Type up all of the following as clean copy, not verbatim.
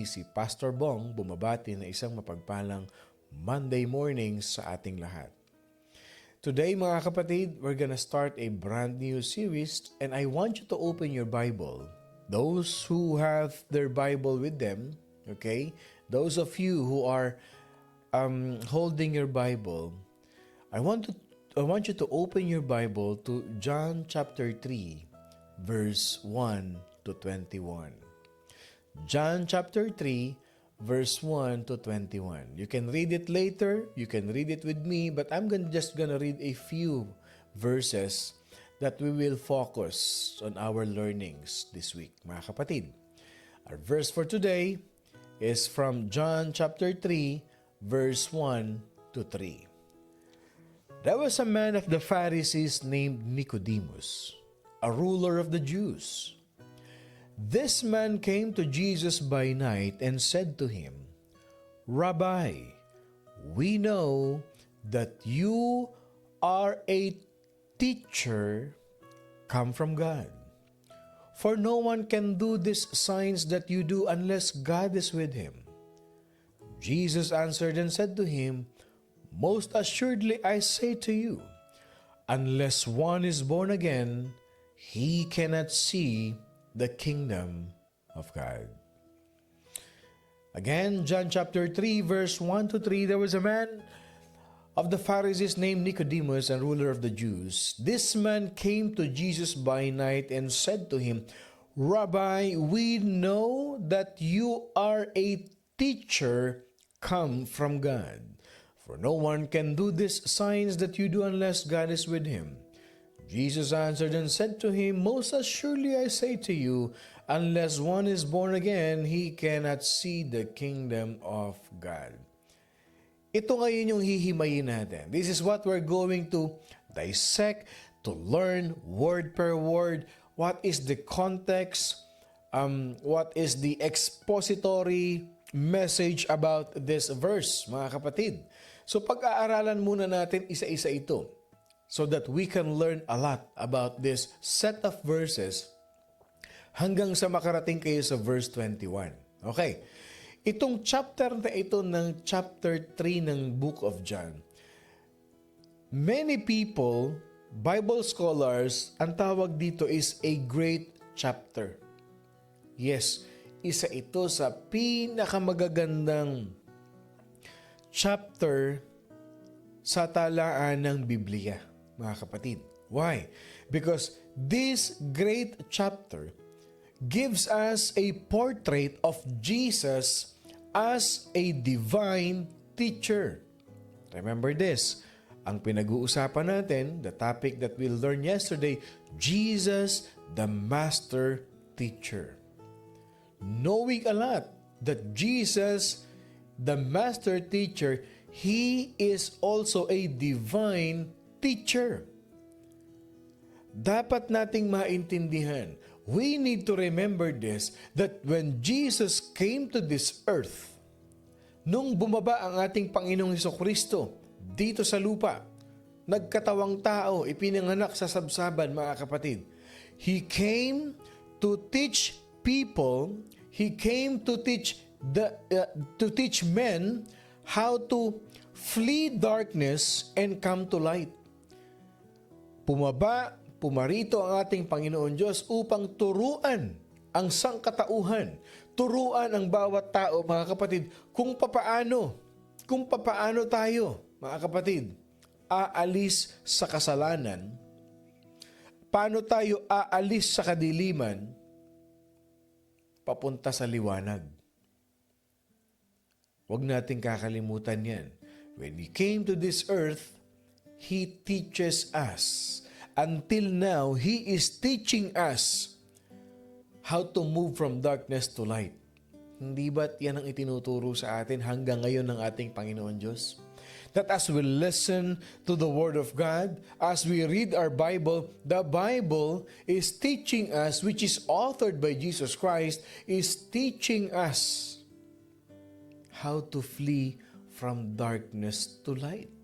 si Pastor Bong bumabati na isang mapagpalang Monday morning sa ating lahat. Today mga kapatid, we're gonna start a brand new series and I want you to open your Bible. Those who have their Bible with them, okay? Those of you who are holding your Bible, I want you to open your Bible to John chapter 3, verse 1 to 21. John chapter 3, verse 1 to 21. You can read it later, you can read it with me, but I'm just gonna read a few verses that we will focus on our learnings this week, mga kapatid. Our verse for today is from John chapter 3, verse 1 to 3. There was a man of the Pharisees named Nicodemus, a ruler of the Jews. This man came to Jesus by night and said to him, Rabbi, we know that you are a teacher come from God. For no one can do these signs that you do unless God is with him. Jesus answered and said to him, Most assuredly I say to you, unless one is born again, he cannot see the kingdom of God. Again, John chapter 3, verse 1 to 3, there was a man of the Pharisees named Nicodemus, a ruler of the Jews. This man came to Jesus by night and said to him, Rabbi, we know that you are a teacher come from God. For no one can do these signs that you do unless God is with him. Jesus answered and said to him, Most assuredly I say to you, unless one is born again, he cannot see the kingdom of God. Ito ngayon yung hihimayin natin. This is what we're going to dissect, to learn word per word. What is the context? What is the expository message about this verse, mga kapatid? So pag-aaralan muna natin isa-isa ito so that we can learn a lot about this set of verses hanggang sa makarating kayo sa verse 21. Okay. Itong chapter na ito ng chapter 3 ng Book of John, many people, Bible scholars, ang tawag dito is a great chapter. Yes, isa ito sa pinakamagagandang chapter sa talaan ng Biblia, mga kapatid. Why? Because this great chapter gives us a portrait of Jesus as a divine teacher. Remember this, ang pinag-uusapan natin, the topic that we learned yesterday, Jesus, the master teacher. Knowing a lot that Jesus, the master teacher, He is also a divine teacher. Dapat nating maintindihan, we need to remember this, that when Jesus came to this earth, nung bumaba ang ating Panginoong Hesukristo dito sa lupa, nagkatawang tao, ipinanganak sa sabsaban, mga kapatid. He came to teach people, He came to teach men how to flee darkness and come to light. Pumarito ang ating Panginoon Diyos upang turuan ang sangkatauhan, turuan ang bawat tao, mga kapatid, kung papaano tayo, mga kapatid, aalis sa kasalanan, paano tayo aalis sa kadiliman, papunta sa liwanag. Huwag nating kakalimutan yan. When He came to this earth, He teaches us. Until now, He is teaching us how to move from darkness to light. Hindi ba't yan ang itinuturo sa atin hanggang ngayon ng ating Panginoon Diyos? That as we listen to the Word of God, as we read our Bible, the Bible is teaching us, which is authored by Jesus Christ, is teaching us how to flee from darkness to light.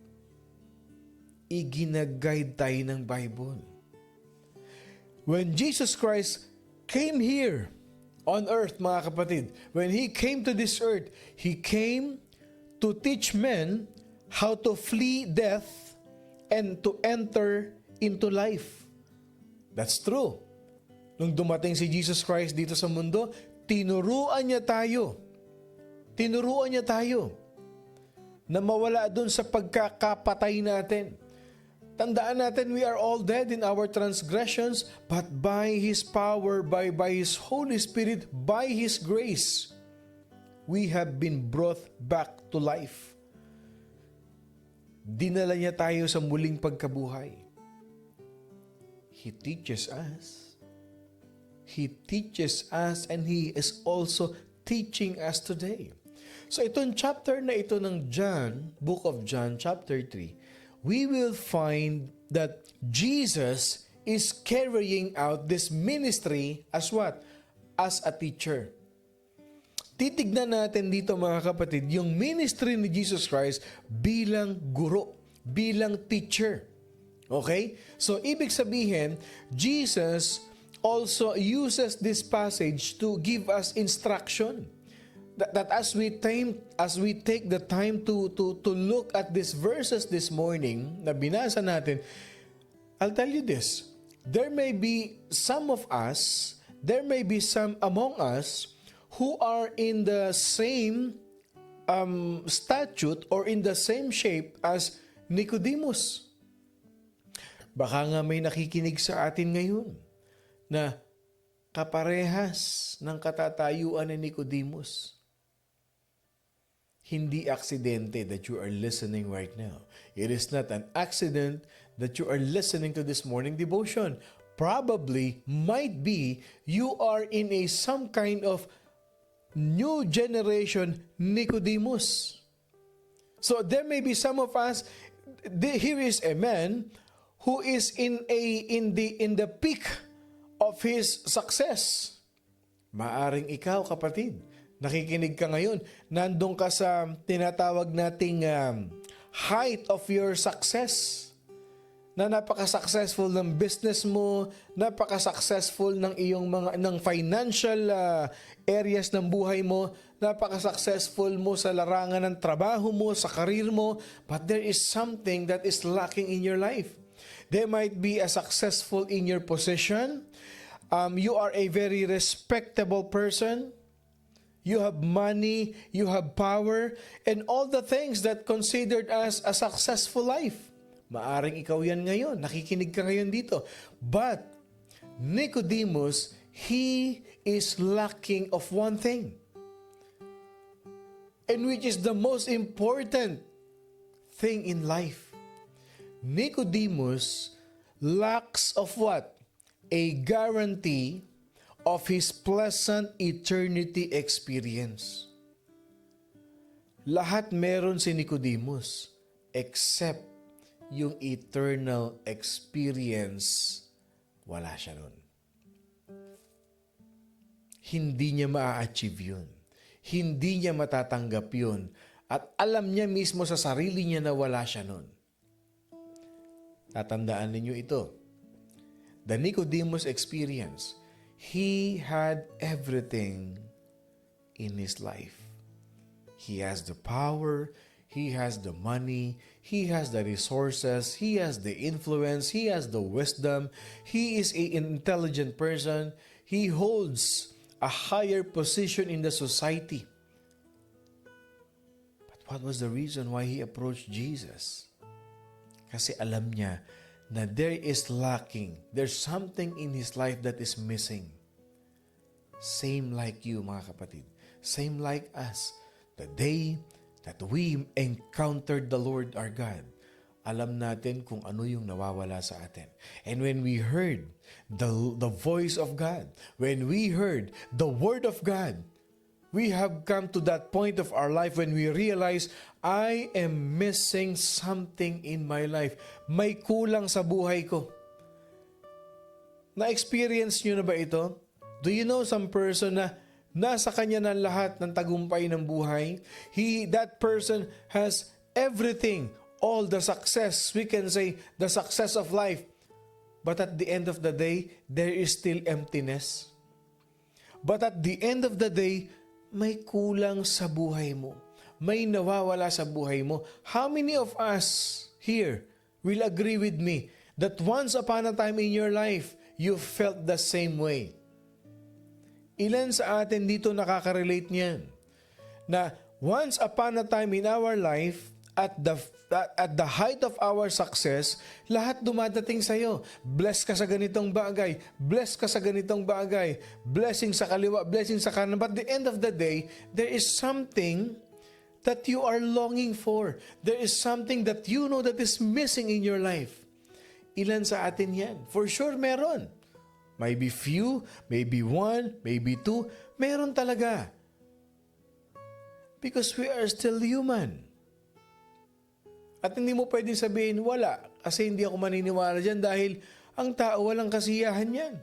Iginag-guide tayo ng Bible. When Jesus Christ came here on earth, mga kapatid. When He came to this earth, He came to teach men how to flee death and to enter into life. That's true. Nung dumating si Jesus Christ dito sa mundo, tinuruan niya tayo. Tinuruan niya tayo na mawala dun sa pagkakapatay natin. Tandaan natin, we are all dead in our transgressions, but by His power, by His Holy Spirit, by His grace, we have been brought back to life. Dinala niya tayo sa muling pagkabuhay. He teaches us. He teaches us and He is also teaching us today. So itong chapter na ito ng John, Book of John, chapter 3, we will find that Jesus is carrying out this ministry as what? As a teacher. Titignan natin dito mga kapatid, yung ministry ni Jesus Christ bilang guro, bilang teacher. Okay? So, ibig sabihin, Jesus also uses this passage to give us instruction. That as we take the time to look at these verses this morning na binasa natin, I'll tell you this. There may be some among us who are in the same statute or in the same shape as Nicodemus. Baka nga may nakikinig sa atin ngayon na kaparehas ng katatayuan ni Nicodemus. Hindi aksidente that you are listening right now. It is not an accident that you are listening to this morning devotion. Probably, might be, you are in some kind of new generation Nicodemus. So there may be some of us, here is a man who is in the peak of his success. Maaring ikaw, kapatid, nakikinig ka ngayon, nandun ka sa tinatawag nating height of your success. Na napaka-successful ng business mo, napaka-successful ng iyong ng financial areas ng buhay mo, napaka-successful mo sa larangan ng trabaho mo, sa karir mo, but there is something that is lacking in your life. There might be a successful in your position. You are a very respectable person. You have money, you have power, and all the things that considered as a successful life. Maaring ikaw yan ngayon, nakikinig ka ngayon dito. But Nicodemus, he is lacking of one thing. And which is the most important thing in life. Nicodemus lacks of what? A guarantee of his pleasant eternity experience. Lahat meron si Nicodemus except yung eternal experience, wala siya nun. Hindi niya ma-achieve yun. Hindi niya matatanggap yun. At alam niya mismo sa sarili niya na wala siya nun. Tatandaan ninyo ito. The Nicodemus experience, he had everything in his life. He has the power, he has the money, he has the resources, he has the influence, he has the wisdom, he is an intelligent person, he holds a higher position in the society. But what was the reason why he approached Jesus? Kasi alam niya na there is lacking. There's something in his life that is missing. Same like you, mga kapatid. Same like us. The day that we encountered the Lord our God, alam natin kung ano yung nawawala sa atin. And when we heard the voice of God, when we heard the Word of God, we have come to that point of our life when we realize, I am missing something in my life. May kulang sa buhay ko. Na-experience nyo na ba ito? Do you know some person na nasa kanya na lahat ng tagumpay ng buhay? That person has everything, all the success, we can say, the success of life. But at the end of the day, there is still emptiness. But at the end of the day, may kulang sa buhay mo. May nawawala sa buhay mo. How many of us here will agree with me that once upon a time in your life, you felt the same way? Ilan sa atin dito nakaka-relate niyan? Na once upon a time in our life, at the height of our success, lahat dumadating sa iyo. Blessed ka sa ganitong bagay. Blessed ka sa ganitong bagay. Blessing sa kaliwa, blessing sa kanan. But at the end of the day, there is something that you are longing for. There is something that you know that is missing in your life. Ilan sa atin yan? For sure, meron. Maybe few, maybe one, maybe two. Meron talaga. Because we are still human. At hindi mo pwedeng sabihin, wala. Kasi hindi ako maniniwala dyan dahil ang tao walang kasiyahan yan.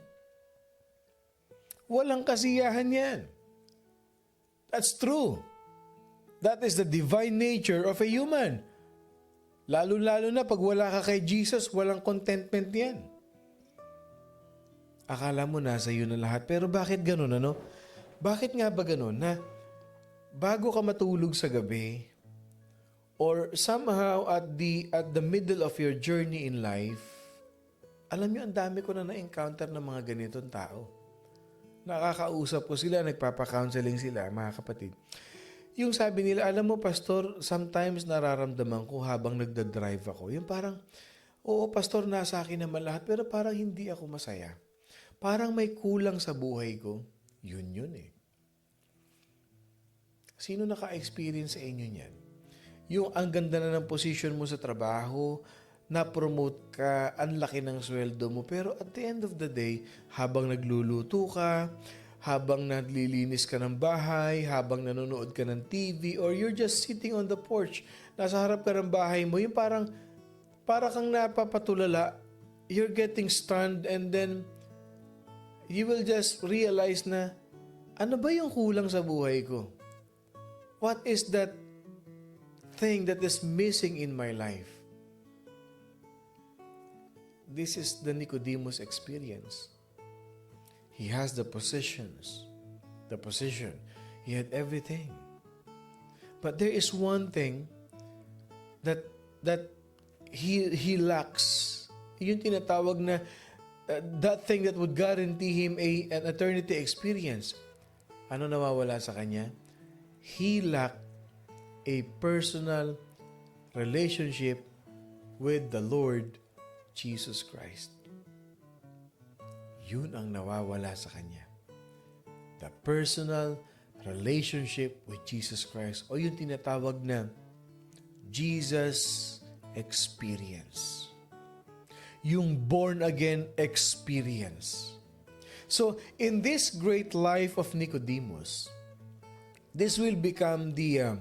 Walang kasiyahan yan. That's true. That is the divine nature of a human. Lalo-lalo na pag wala ka kay Jesus, walang contentment yan. Akala mo nasa iyo na lahat. Pero bakit ganun, ano? Bakit nga ba ganun na bago ka matulog sa gabi, or somehow at the middle of your journey in life, alam niyo, ang dami ko na na-encounter ng mga ganitong tao. Nakakausap ko sila, nagpapa-counseling sila, mga kapatid. Yung sabi nila, alam mo, Pastor, sometimes nararamdaman ko habang nagdadrive ako. Yung parang, oo, Pastor, nasa akin naman lahat, pero parang hindi ako masaya. Parang may kulang sa buhay ko. Yun eh. Sino naka-experience sa inyo niyan? Yung ang ganda na ng position mo sa trabaho, na-promote ka, ang laki ng sweldo mo, pero at the end of the day, habang nagluluto ka, habang naglilinis ka ng bahay, habang nanonood ka ng TV, or you're just sitting on the porch, nasa harap ka ng bahay mo, yung para kang napapatulala, you're getting stunned, and then you will just realize na, ano ba yung kulang sa buhay ko? What is that thing that is missing in my life? This is the Nicodemus experience. He has the position. He had everything. But there is one thing that he lacks. Yung tinatawag na that thing that would guarantee him an eternity experience. Ano nawawala sa kanya? He lacked a personal relationship with the Lord Jesus Christ. Yun ang nawawala sa kanya. The personal relationship with Jesus Christ, o yung tinatawag na Jesus experience. Yung born again experience. So, in this great life of Nicodemus, this will become the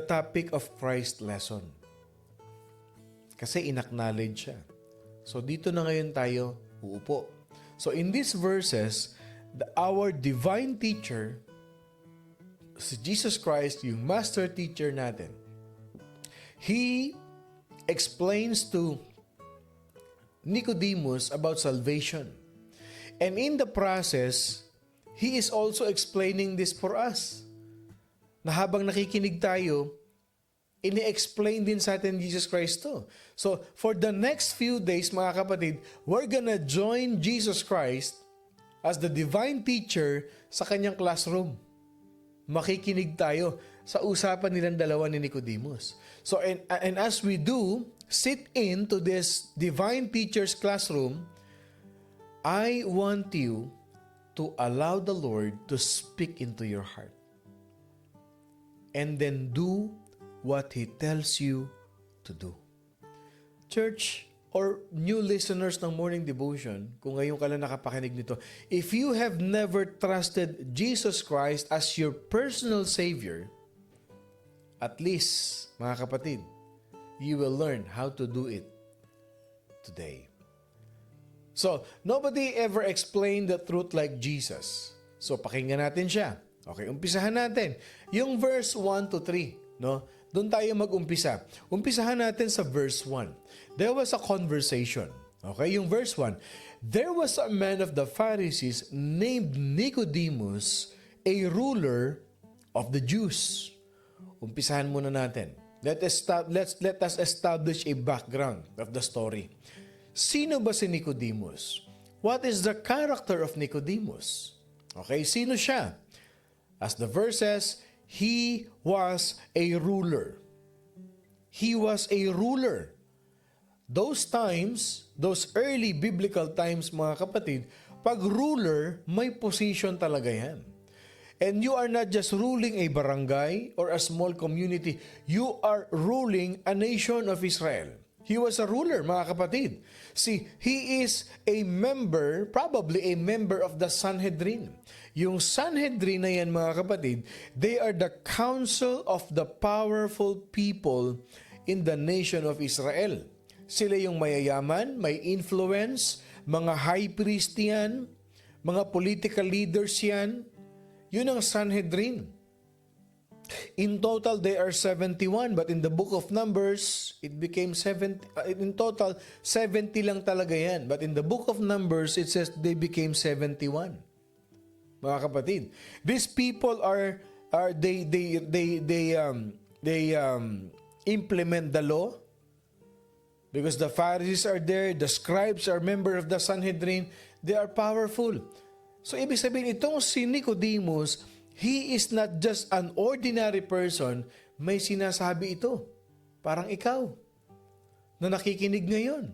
topic of Christ lesson. Kasi inacknowledge siya. So dito na ngayon tayo uupo. So in these verses, our divine teacher, si Jesus Christ, yung master teacher natin, he explains to Nicodemus about salvation. And in the process, he is also explaining this for us. Na habang nakikinig tayo, ini-explain din sa atin Jesus Christ to. So, for the next few days, mga kapatid, we're gonna join Jesus Christ as the divine teacher sa kanyang classroom. Makikinig tayo sa usapan nilang dalawa ni Nicodemus. So, and as we do sit into this divine teacher's classroom, I want you to allow the Lord to speak into your heart. And then do what He tells you to do. Church, or new listeners ng Morning Devotion, kung ngayon ka lang nakapakinig nito, if you have never trusted Jesus Christ as your personal Savior, at least, mga kapatid, you will learn how to do it today. So, nobody ever explained the truth like Jesus. So, pakinggan natin siya. Okay, umpisahan natin. Yung verse 1 to 3, no? Doon tayo mag-umpisa. Umpisahan natin sa verse 1. There was a conversation. Okay, yung verse 1. there was a man of the Pharisees named Nicodemus, a ruler of the Jews. Umpisahan muna natin. Let us establish a background of the story. Sino ba si Nicodemus? What is the character of Nicodemus? Okay, sino siya? As the verse says, he was a ruler. He was a ruler. Those times, those early biblical times, mga kapatid, pag ruler, may position talaga yan. And you are not just ruling a barangay or a small community. You are ruling a nation of Israel. He was a ruler, mga kapatid. See, he is a member, probably a member of the Sanhedrin. Yung Sanhedrin na yan, mga kapatid, they are the council of the powerful people in the nation of Israel. Sila yung mayayaman, may influence, mga high priest yan, mga political leaders yan. Yun ang Sanhedrin. In total, they are 71, but in the book of Numbers, it became 70. In total, 70 lang talaga yan. But in the book of Numbers, it says they became 71. Mga kapatid, these people they implement the law because the Pharisees are there, the scribes are member of the Sanhedrin, they are powerful. So, ibig sabihin, itong si Nicodemus, he is not just an ordinary person, may sinasabi ito. Parang ikaw, na nakikinig ngayon.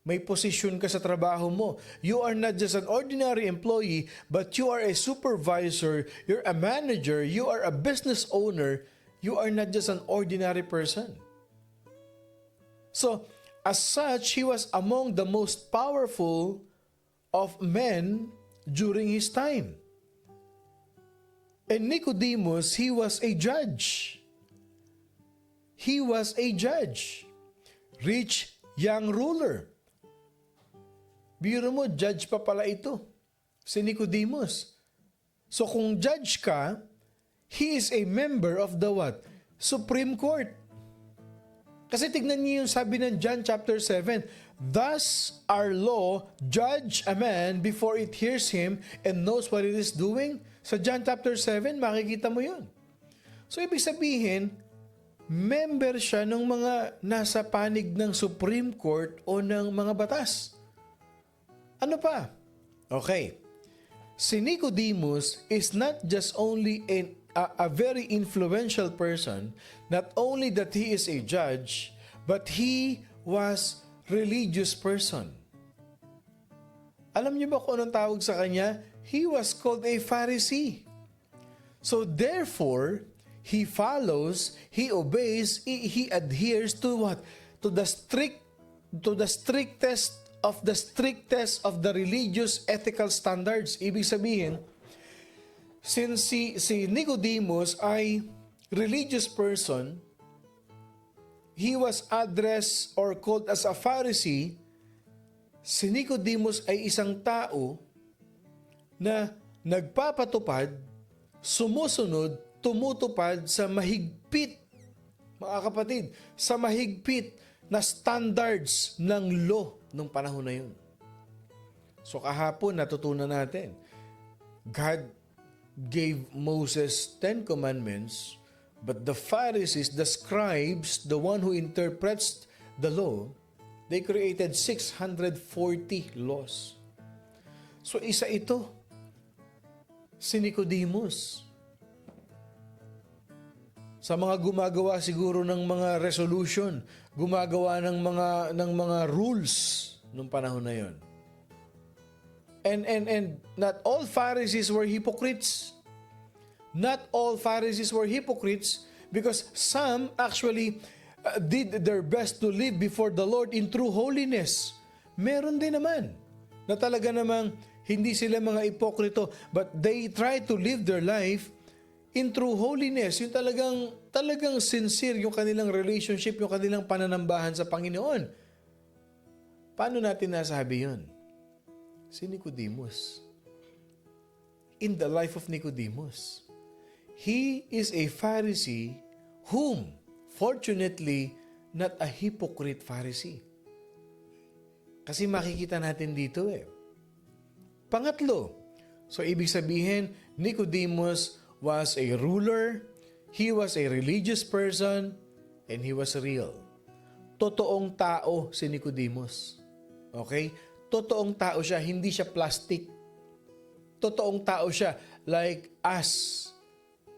May posisyon ka sa trabaho mo. You are not just an ordinary employee, but you are a supervisor, you're a manager, you are a business owner, you are not just an ordinary person. So, as such, he was among the most powerful of men during his time. And Nicodemus, he was a judge. He was a judge. Rich young ruler. Biro mo, judge pa pala ito. Si Nicodemus. So kung judge ka, he is a member of the what? Supreme Court. Kasi tignan niyo yung sabi ng John chapter 7, thus our law judge a man before it hears him and knows what it is doing. Sa John chapter 7, makikita mo yun. So ibig sabihin, member siya ng mga nasa panig ng Supreme Court o ng mga batas. Ano pa? Okay. Si Nicodemus is not just only a very influential person, not only that he is a judge, but he was religious person. Alam niyo ba kung anong tawag sa kanya? He was called a Pharisee. So therefore, he follows, he obeys, he adheres to what? To the strictest of the religious ethical standards. Ibig sabihin, since si Nicodemus ay religious person, he was addressed or called as a Pharisee. Si Nicodemus ay isang tao na nagpapatupad, sumusunod, tumutupad sa mahigpit, mga kapatid, sa mahigpit na standards ng law nung panahon na yun. So kahapon natutunan natin, God gave Moses 10 commandments, but the Pharisees, the scribes, the one who interprets the law, they created 640 laws. So isa ito, si Nicodemus. Sa mga gumagawa siguro ng mga resolution, gumagawa ng mga rules nung panahon na yon. And not all Pharisees were hypocrites. Not all Pharisees were hypocrites because some actually did their best to live before the Lord in true holiness. Meron din naman na talaga namang hindi sila mga hipokrito, but they try to live their life in true holiness. Yung talagang sincere yung kanilang relationship, yung kanilang pananambahan sa Panginoon. Paano natin nasabi yun? Si Nicodemus. In the life of Nicodemus, he is a Pharisee whom, fortunately, not a hypocrite Pharisee. Kasi makikita natin dito eh. Pangatlo, so ibig sabihin, Nicodemus was a ruler, he was a religious person, and he was real. Totoong tao si Nicodemus. Okay? Totoong tao siya, hindi siya plastic. Totoong tao siya, like us,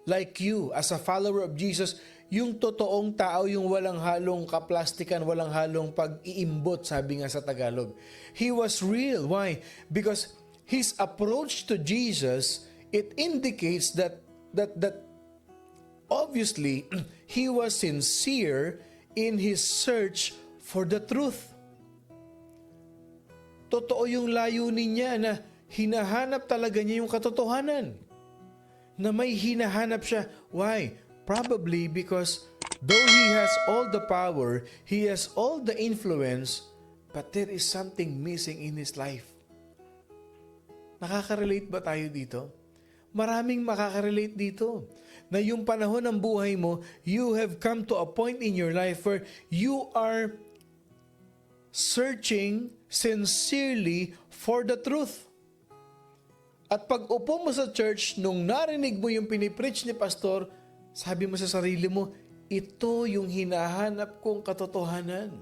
like you, as a follower of Jesus, yung totoong tao, yung walang halong kaplastikan, walang halong pag-iimbot, sabi nga sa Tagalog. He was real. Why? Because his approach to Jesus, it indicates that obviously, he was sincere in his search for the truth. Totoo yung layunin niya na hinahanap talaga niya yung katotohanan. Na may hinahanap siya. Why? Probably because though he has all the power, he has all the influence, but there is something missing in his life. Nakaka-relate ba tayo dito? Maraming makaka-relate dito. Na yung panahon ng buhay mo, you have come to a point in your life where you are searching sincerely for the truth. At pag upo mo sa church, nung narinig mo yung pinipreach ni pastor, sabi mo sa sarili mo, ito yung hinahanap kong katotohanan.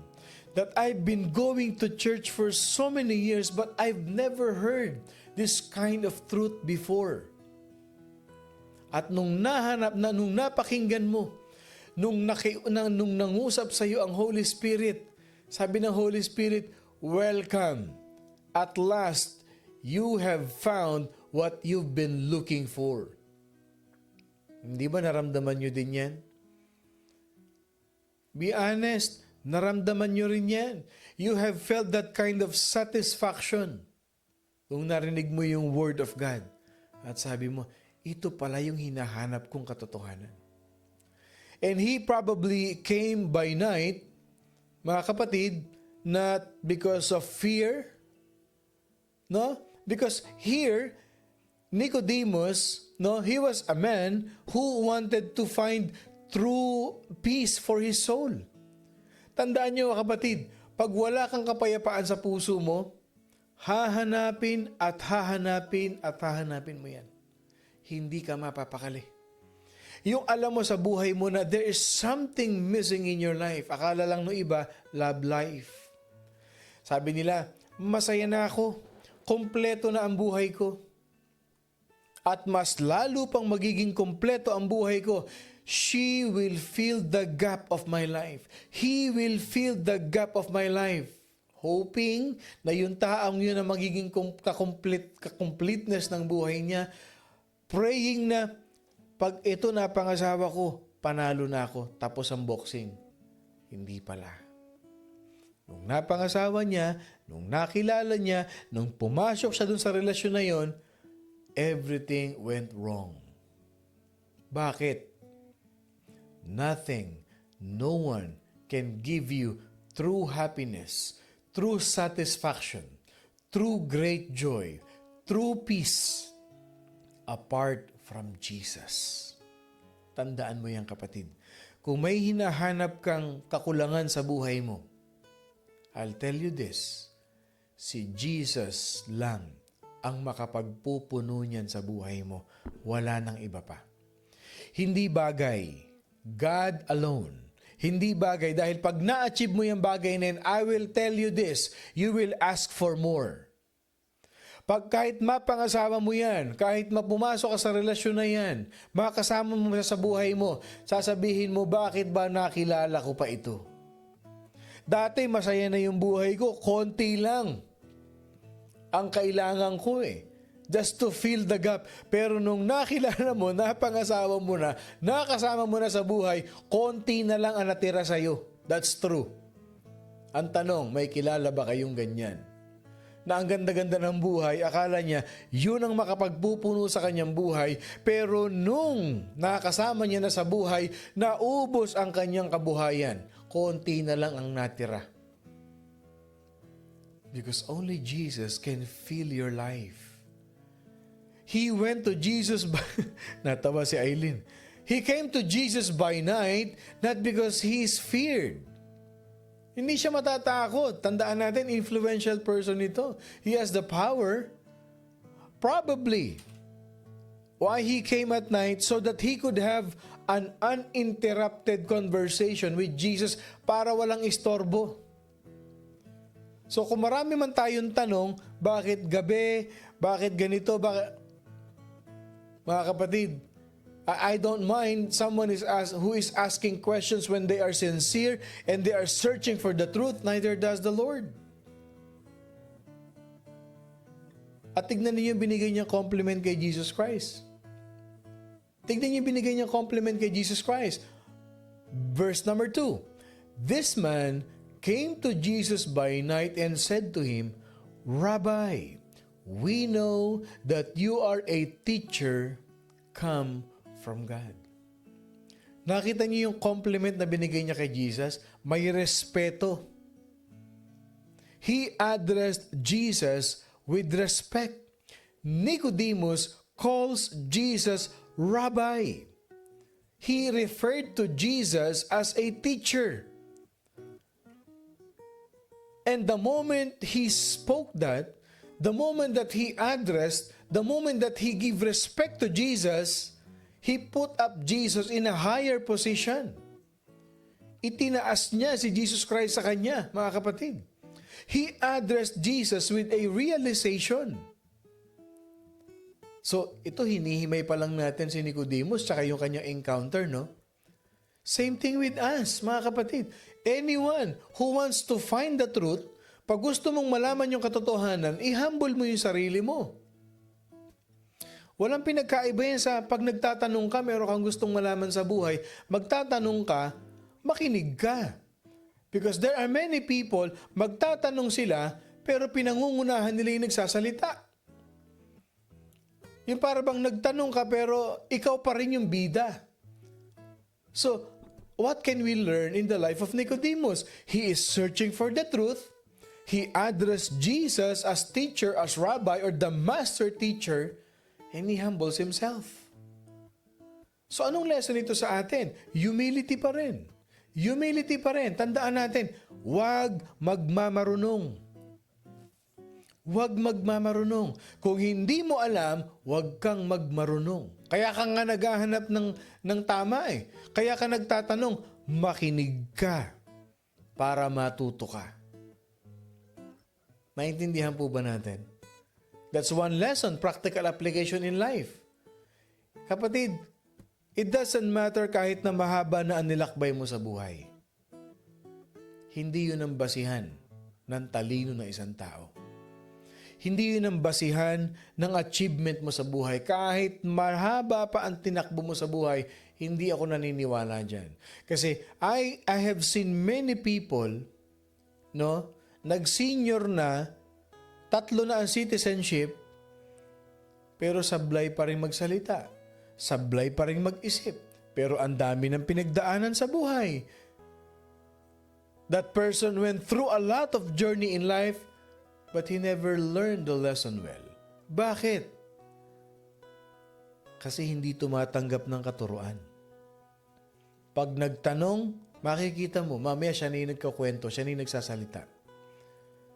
That I've been going to church for so many years, but I've never heard this kind of truth before. At nung nahanap na, nung napakinggan mo, nung nangusap sa iyo ang Holy Spirit, sabi ng Holy Spirit, welcome. At last, you have found what you've been looking for. Hindi ba naramdaman nyo din yan? Be honest, naramdaman nyo rin yan. You have felt that kind of satisfaction kung narinig mo yung Word of God. At sabi mo, ito pala yung hinahanap kong katotohanan. And he probably came by night, mga kapatid, not because of fear, no? Because here, Nicodemus, no, he was a man who wanted to find true peace for his soul. Tandaan niyo, kapatid, pag wala kang kapayapaan sa puso mo, hahanapin at hahanapin at hahanapin mo yan. Hindi ka mapapakali. Yung alam mo sa buhay mo na there is something missing in your life. Akala lang no iba, love life. Sabi nila, masaya na ako. Kompleto na ang buhay ko. At mas lalo pang magiging kompleto ang buhay ko. She will fill the gap of my life. He will fill the gap of my life. Hoping na yung taong yun ang magiging ka-completeness ng buhay niya. Praying na pag ito na pangasawa ko, panalo na ako, tapos ang boxing. Hindi pala. Nung napangasawa niya, nung nakilala niya, nung pumasok siya dun sa relasyon na yon, everything went wrong. Bakit? Nothing, no one can give you true happiness, true satisfaction, true great joy, true peace, apart from Jesus. Tandaan mo yan, kapatid. Kung may hinahanap kang kakulangan sa buhay mo, I'll tell you this, si Jesus lang ang makapagpupuno niyan sa buhay mo. Wala nang iba pa. Hindi bagay, God alone. Hindi bagay dahil pag na-achieve mo yung bagay na yun, I will tell you this, you will ask for more. Pag kahit mapangasawa mo yan, kahit mapumasok ka sa relasyon na yan, makasama mo sa buhay mo, sasabihin mo, bakit ba nakilala ko pa ito? Dati masaya na yung buhay ko, konti lang ang kailangan ko just to fill the gap. Pero nung nakilala mo, napangasawa mo na, nakasama mo na sa buhay, konti na lang ang natira sa'yo. That's true. Ang tanong, may kilala ba kayong ganyan? Na ang ganda-ganda ng buhay, akala niya, yun ang makapagpupuno sa kanyang buhay. Pero nung nakasama niya na sa buhay, naubos ang kanyang kabuhayan. Konti na lang ang natira. Because only Jesus can fill your life. He went to Jesus by... Natawa si Aileen. He came to Jesus by night, not because he is feared. Hindi siya matatakot. Tandaan natin, influential person ito. He has the power. Probably, why he came at night so that he could have an uninterrupted conversation with Jesus para walang istorbo. So kung marami man tayong tanong, bakit gabi, bakit ganito, bakit... Mga kapatid, I don't mind someone who is asking questions when they are sincere and they are searching for the truth, neither does the Lord. At tignan niyo yung binigay niyang compliment kay Jesus Christ. Tignan niyo yung binigay niyang compliment kay Jesus Christ. Verse number 2. This man came to Jesus by night and said to him, Rabbi, we know that you are a teacher come from God. Nakita niyo yung compliment na binigay niya kay Jesus? May respeto. He addressed Jesus with respect. Nicodemus calls Jesus Rabbi. He referred to Jesus as a teacher. And the moment he spoke that, the moment that he addressed, the moment that he gave respect to Jesus, he put up Jesus in a higher position. Itinaas niya si Jesus Christ sa kanya, mga kapatid. He addressed Jesus with a realization. So, ito hinihimay pa lang natin si Nicodemus tsaka yung kanyang encounter, no? Same thing with us, mga kapatid. Anyone who wants to find the truth, pag gusto mong malaman yung katotohanan, i-humble mo yung sarili mo. Walang pinagkaiba yan sa pag nagtatanong ka, meron kang gustong malaman sa buhay, magtatanong ka, makinig ka. Because there are many people, magtatanong sila, pero pinangungunahan nila yung nagsasalita. Yung para bang nagtanong ka, pero ikaw pa rin yung bida. So, what can we learn in the life of Nicodemus? He is searching for the truth. He addressed Jesus as teacher, as rabbi, or the master teacher, and he humbles himself. So anong lesson ito sa atin? Humility pa rin. Humility pa rin. Tandaan natin, huwag magmamarunong. Huwag magmamarunong. Kung hindi mo alam, huwag kang magmarunong. Kaya ka nga naghahanap ng tama eh. Kaya ka nagtatanong, makinig ka para matuto ka. Maintindihan po ba natin? That's one lesson, practical application in life. Kapatid, it doesn't matter kahit na mahaba na ang nilakbay mo sa buhay. Hindi yun ang basihan ng talino ng isang tao. Hindi yun ang basihan ng achievement mo sa buhay. Kahit mahaba pa ang tinakbo mo sa buhay, hindi ako naniniwala dyan. Kasi I have seen many people, no, nag-senior na, 3 na ang citizenship, pero sablay pa rin magsalita. Sablay pa rin mag-isip. Pero ang dami ng pinagdaanan sa buhay. That person went through a lot of journey in life, but he never learned the lesson well. Bakit? Kasi hindi tumatanggap ng katuruan. Pag nagtanong, makikita mo, mamaya siya na yung nagkakwento, siya na yung nagsasalita.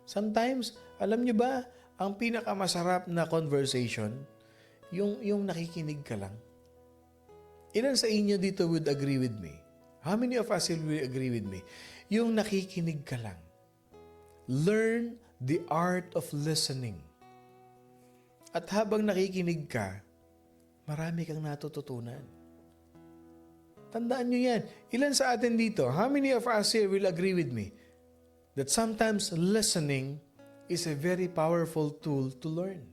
Sometimes, alam niyo ba, ang pinakamasarap na conversation, yung nakikinig ka lang. Ilan sa inyo dito would agree with me? How many of us will agree with me? Yung nakikinig ka lang. Learn the art of listening. At habang nakikinig ka, marami kang natututunan. Tandaan nyo yan. Ilan sa atin dito, how many of us here will agree with me that sometimes listening is a very powerful tool to learn?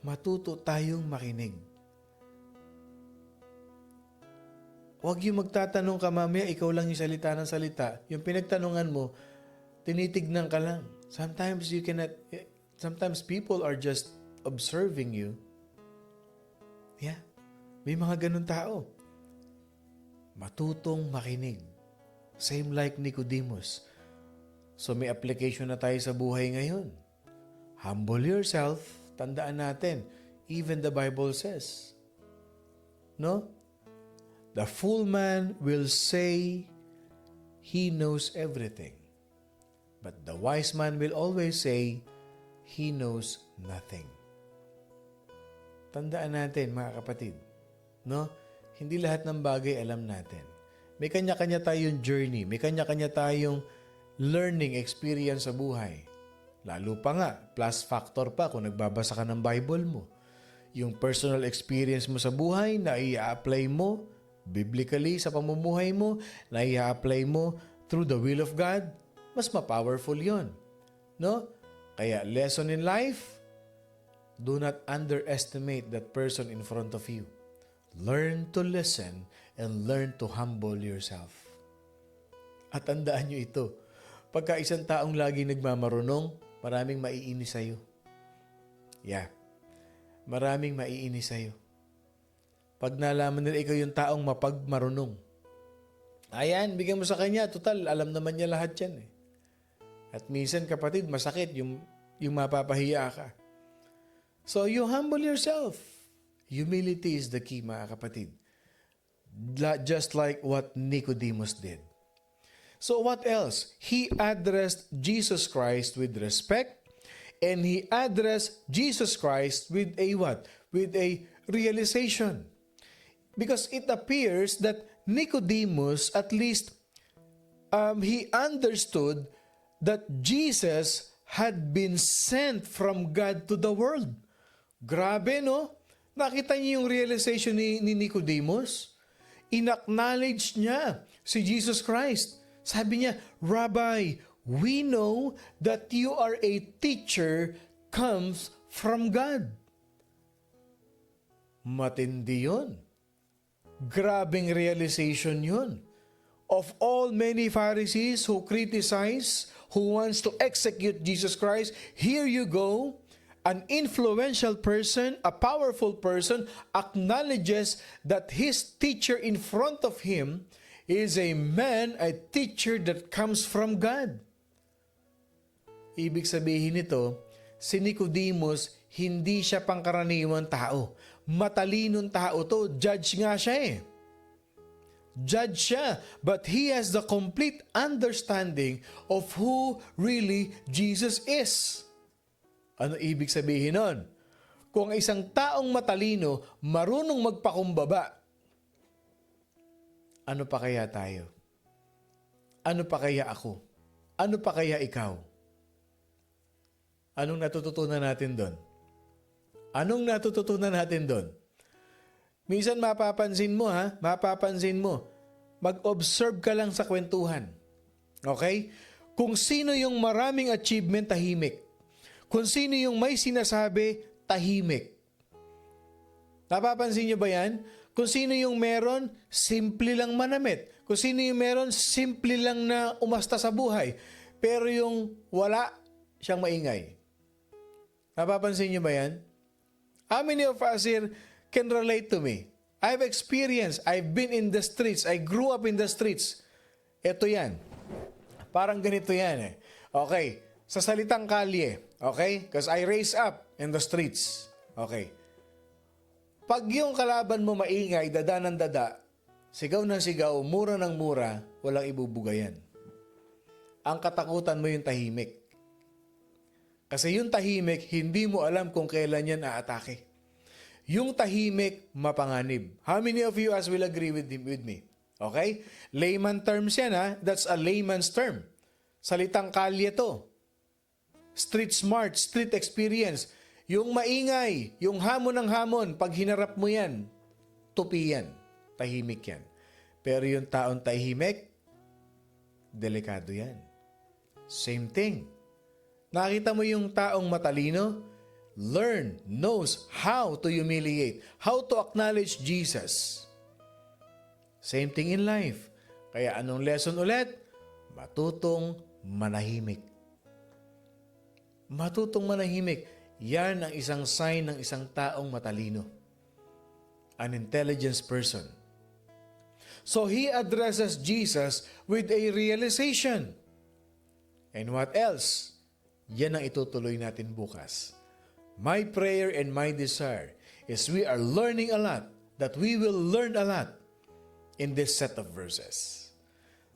Matuto tayong makinig. Huwag yung magtatanong ka mamaya, ikaw lang yung salita ng salita. Yung pinagtanungan mo, tinitignan ka lang. Sometimes people are just observing you. Yeah. May mga ganun tao. Matutong makinig. Same like Nicodemus. So may application na tayo sa buhay ngayon. Humble yourself. Tandaan natin. Even the Bible says. No? The fool man will say he knows everything. But the wise man will always say, he knows nothing. Tandaan natin, mga kapatid, no? Hindi lahat ng bagay alam natin. May kanya-kanya tayong journey, may kanya-kanya tayong learning experience sa buhay. Lalo pa nga, plus factor pa kung nagbabasa ka ng Bible mo. Yung personal experience mo sa buhay na i-apply mo biblically sa pamumuhay mo, na i-apply mo through the will of God, mas ma-powerful yon. No? Kaya lesson in life, do not underestimate that person in front of you. Learn to listen and learn to humble yourself. At tandaan nyo ito, pagka isang taong lagi nagmamarunong, maraming maiinis sa'yo. Yeah. Maraming maiinis sa'yo. Pag nalaman nila ikaw yung taong mapagmarunong, ayan, bigyan mo sa kanya. Total, alam naman niya lahat yan. At minsan, kapatid, masakit yung mapapahiya ka. So, you humble yourself. Humility is the key, mga kapatid. Just like what Nicodemus did. So, what else? He addressed Jesus Christ with respect. And he addressed Jesus Christ with a what? With a realization. Because it appears that Nicodemus, at least, he understood that Jesus had been sent from God to the world. Grabe, no? Nakita niyo yung realization ni Nicodemus? In-acknowledge niya si Jesus Christ. Sabi niya, Rabbi, we know that you are a teacher comes from God. Matindi yun. Grabing realization yun. Of all many Pharisees who criticize, who wants to execute Jesus Christ, here you go, an influential person, a powerful person, acknowledges that his teacher in front of him is a man, a teacher that comes from God. Ibig sabihin nito, si Nicodemus, hindi siya pangkaraniwang tao. Matalinong tao to. Judge nga siya eh. Judge siya. But he has the complete understanding of who really Jesus is. Ano ibig sabihin nun? Kung isang taong matalino, marunong magpakumbaba, ano pa kaya tayo? Ano pa kaya ako? Ano pa kaya ikaw? Anong natututunan natin doon? Anong natututunan natin doon? Minsan mapapansin mo mag-observe ka lang sa kwentuhan. Okay? Kung sino yung maraming achievement, tahimik. Kung sino yung may sinasabi, tahimik. Napapansin niyo ba yan? Kung sino yung meron, simple lang manamit. Kung sino yung meron, simple lang na umasta sa buhay. Pero yung wala, siyang maingay. Napapansin niyo ba yan? How many of us here can relate to me? I've experienced, I've been in the streets, I grew up in the streets. Ito yan. Parang ganito yan eh. Okay, sa salitang kalye, okay? Because I raised up in the streets. Okay. Pag yung kalaban mo maingay, dada ng dada, sigaw ng sigaw, mura ng mura, walang ibubugayan. Ang katakutan mo yung tahimik. Kasi yung tahimik, hindi mo alam kung kailan yan aatake. Yung tahimik, mapanganib. How many of you as will agree with me? Okay? Layman terms yan ha. That's a layman's term. Salitang kalye to. Street smart, street experience. Yung maingay, yung hamon ng hamon, pag hinarap mo yan, tupi yan. Tahimik yan. Pero yung taong tahimik, delikado yan. Same thing. Nakita mo yung taong matalino? Knows how to humiliate, how to acknowledge Jesus. Same thing in life. Kaya anong lesson ulit? Matutong manahimik. Matutong manahimik. Yan ang isang sign ng isang taong matalino. An intelligent person. So he addresses Jesus with a realization. And what else? Yan ang itutuloy natin bukas. My prayer and my desire is we are learning a lot, that we will learn a lot in this set of verses.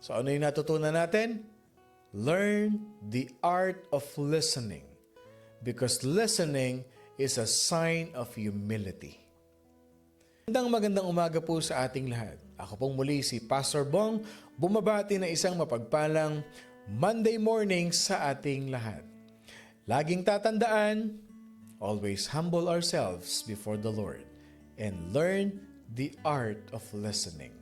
So ano yung natutunan natin? Learn the art of listening because listening is a sign of humility. Magandang umaga po sa ating lahat. Ako pong muli si Pastor Bong, bumabati na isang mapagpalang Monday morning sa ating lahat. Laging tatandaan, always humble ourselves before the Lord and learn the art of listening.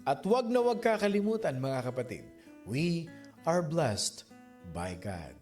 At wag na wag kakalimutan mga kapatid, we are blessed by God.